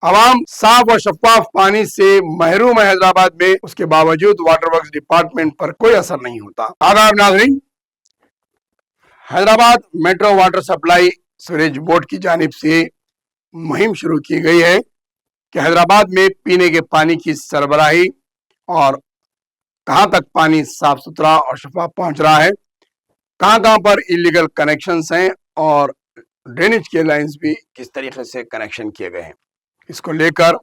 عوام صاف اور شفاف پانی سے محروم ہے حیدرآباد میں، اس کے باوجود واٹر ورکس ڈپارٹمنٹ پر کوئی اثر نہیں ہوتا۔ آداب ناظرین، Hyderabad metro water supply sewerage board کی جانب سے مہم شروع کی گئی ہے کہ حیدرآباد میں پینے کے پانی کی سربراہی اور کہاں تک پانی صاف ستھرا اور شفاف پہنچ رہا ہے، کہاں پر انلیگل کنیکشنز ہیں اور ڈرینیج کے لائنز بھی کس طریقے سے کنیکشن کیے گئے ہیں، اس کو لے کر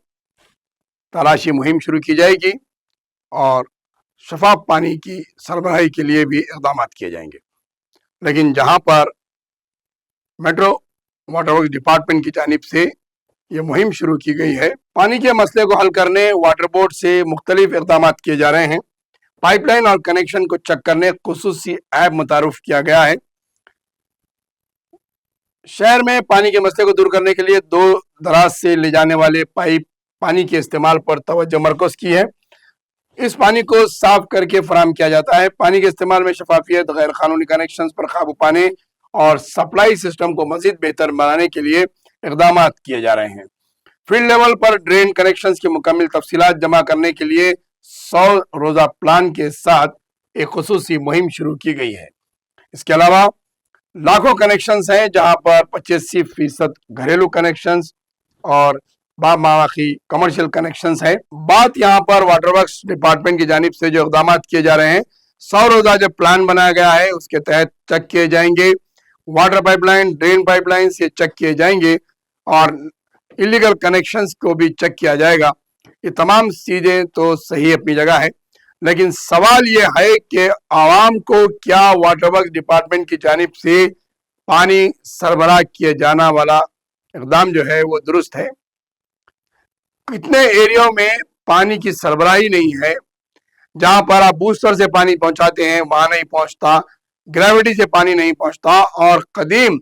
تلاشی مہم شروع کی جائے گی اور شفاف پانی کی سربراہی کے لیے بھی اقدامات کیے جائیں گے۔ لیکن جہاں پر میٹرو واٹر ورکس ڈپارٹمنٹ کی جانب سے یہ مہم شروع کی گئی ہے، پانی کے مسئلے کو حل کرنے واٹر بورڈ سے مختلف اقدامات کیے جا رہے ہیں۔ پائپ لائن اور کنیکشن کو چیک کرنے خصوصی ایپ متعارف کیا گیا ہے۔ شہر میں پانی کے مسئلے کو دور کرنے کے لیے دور دراز سے لے جانے والے پائپ پانی کے استعمال پر توجہ مرکوز کی ہے۔ اس پانی کو صاف کر کے فراہم کیا جاتا ہے۔ پانی کے استعمال میں شفافیت، غیر قانونی کنیکشنز پر قابو پانے اور سپلائی سسٹم کو مزید بہتر بنانے کے لیے اقدامات کیے جا رہے ہیں۔ فیلڈ لیول پر ڈرین کنیکشنز کی مکمل تفصیلات جمع کرنے کے لیے 100 روزہ پلان کے ساتھ ایک خصوصی مہم شروع کی گئی ہے۔ اس کے علاوہ لاکھوں کنیکشنز ہیں، جہاں پر 85% گھریلو کنیکشنز اور باقی کمرشل کنیکشنز ہیں۔ بات یہاں پر واٹر ورکس ڈپارٹمنٹ کی جانب سے جو اقدامات کیے جا رہے ہیں، 100 روزہ جو پلان بنایا گیا ہے اس کے تحت چیک کیے جائیں گے۔ Water pipe line, drain pipe lines یہ چیک کیے جائیں گے اور انلیگل کنیکشنز کو بھی چیک کیا جائے گا۔ یہ تمام چیزیں تو صحیح اپنی جگہ ہے، لیکن سوال یہ ہے کہ عوام کو کیا واٹر ورکس ڈپارٹمنٹ کی جانب سے پانی سربراہ کیے جانا والا اقدام جو ہے وہ درست ہے؟ کتنے ایریوں میں پانی کی سربراہی نہیں ہے؟ جہاں پر آپ بوسٹر سے پانی پہنچاتے ہیں وہاں نہیں پہنچتا، گریوٹی سے پانی نہیں پہنچتا، اور قدیم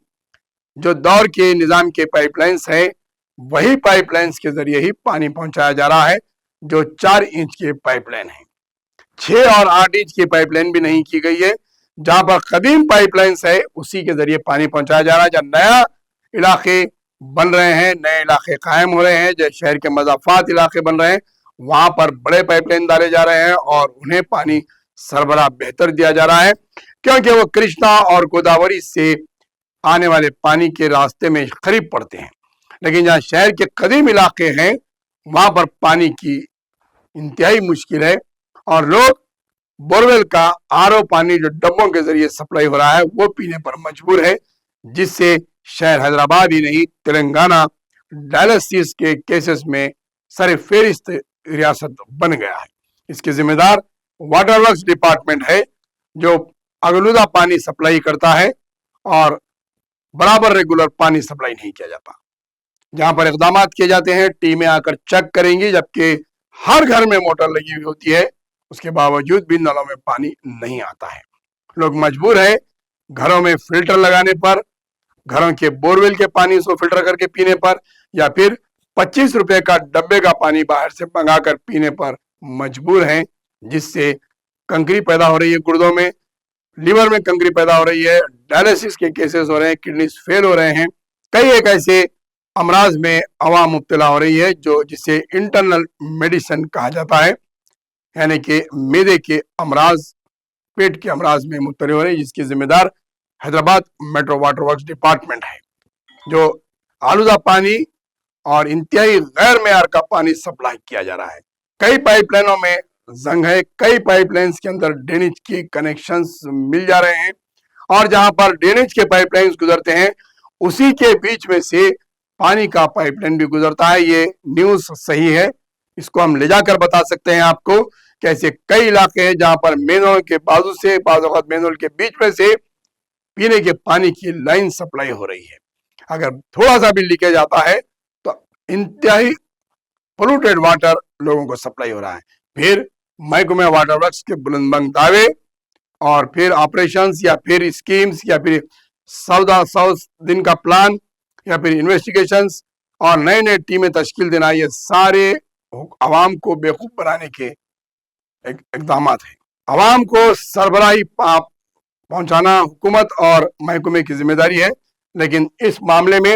جو دور کے نظام کے پائپ لائنز ہیں وہی پائپ لائنز کے ذریعے ہی پانی پہنچایا جا رہا ہے، جو 4 انچ کے پائپ لائن ہیں۔ 6 اور 8 انچ کی پائپ لائن بھی نہیں کی گئی ہے۔ جہاں پر قدیم پائپ لائنز ہے اسی کے ذریعے پانی پہنچایا جا رہا ہے۔ جب نیا علاقے بن رہے ہیں، نئے علاقے قائم ہو رہے ہیں، جو شہر کے مضافات علاقے بن رہے ہیں، وہاں پر بڑے پائپ لائن ڈالے جا رہے ہیں اور انہیں پانی سربراہ بہتر دیا جا رہا ہے، کیونکہ وہ کرشنا اور گوداوری سے آنے والے پانی کے راستے میں قریب پڑتے ہیں۔ لیکن جہاں شہر کے قدیم علاقے ہیں وہاں پر پانی کی انتہائی مشکل ہے، اور لوگ بورویل کا آر او پانی جو ڈبوں کے ذریعے سپلائی ہو رہا ہے وہ پینے پر مجبور ہے، جس سے شہر حیدرآباد ہی نہیں تلنگانہ ڈائلسس کے کیسز میں سر فہرست ریاست بن گیا ہے۔ اس کے ذمہ دار واٹر ورکس ڈپارٹمنٹ ہے، جو آلودہ پانی سپلائی کرتا ہے اور برابر ریگولر پانی سپلائی نہیں کیا جاتا۔ جہاں پر اقدامات کیے جاتے ہیں ٹیمیں آ کر چیک کریں گی، جبکہ ہر گھر میں موٹر لگی ہوئی ہوتی ہے، اس کے باوجود بھی نلوں میں پانی نہیں آتا ہے۔ لوگ مجبور ہیں گھروں میں فلٹر لگانے پر، گھروں کے بورویل کے پانی کو فلٹر کر کے پینے پر، یا پھر 25 روپے کا ڈبے کا پانی باہر سے منگا کر پینے پر مجبور ہیں، جس سے کنکری پیدا ہو رہی ہے گردوں میں، لیور میں کنکری پیدا ہو رہی ہے، ڈائلسس کے کیسز ہو رہے ہیں، کڈنیز فیل ہو رہے ہیں، کئی ایک ایسے امراض میں عوام مبتلا ہو رہی ہے جسے انٹرنل میڈیسن کہا جاتا ہے، یعنی کہ معدے کے امراض، پیٹ کے امراض میں مبتلا ہو رہی ہے، جس کی ذمہ دار Hyderabad metro water works department ہے، جو آلودہ پانی اور انتہائی غیر معیار کا پانی سپلائی کیا جا رہا ہے۔ کئی پائپ لائنوں میں زنگ ہے، کئی پائپ لائنز کے اندر ڈرینیج کے کنیکشنز مل جا رہے ہیں، اور جہاں پر ڈرینیج کے پائپ لائنز گزرتے ہیں اسی کے بیچ میں سے پانی کا پائپ لائن بھی گزرتا ہے۔ یہ نیوز صحیح ہے، اس کو ہم لے جا کر بتا سکتے ہیں آپ کو کہ ایسے کئی علاقے ہیں جہاں پر مین رول کے بازو سے، بعض اوقات مین رول کے بیچ میں سے پینے کے پانی کی لائن سپلائی ہو رہی ہے۔ اگر تھوڑا سا بھی لیکیج آتا ہے تو انتہائی پولوٹیڈ واٹر لوگوں کو سپلائی ہو رہا ہے۔ پھر محکمہ واٹر ورکس کے بلند بنگ دعوے اور پھر آپریشنز یا پھر اسکیمز یا پھر 100 دن کا پلان یا پھر انویسٹیگیشنز اور نئے نئے ٹیمیں تشکیل دینا، یہ سارے عوام کو بیوقوف بنانے کے اقدامات ہیں۔ عوام کو سربراہی پہنچانا حکومت اور محکمے کی ذمہ داری ہے، لیکن اس معاملے میں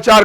4